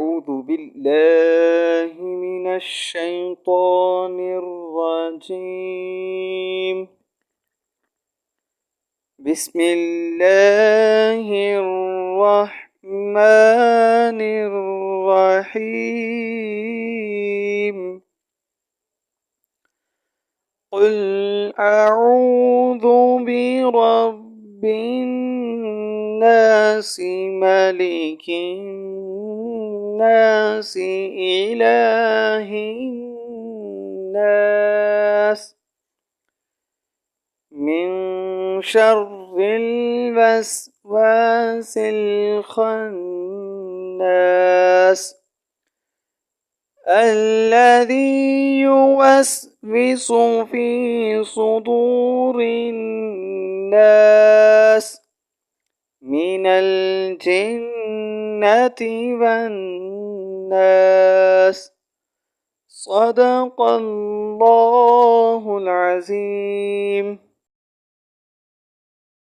أعوذ بالله من الشيطان الرجيم. بسم الله الرحمن الرحيم. قل أعوذ برب الناس ملك الناس إله الناس من شر الوسواس الخناس الذي يوسوس في صدور الناس من الجنة والناس. صدق الله العظيم.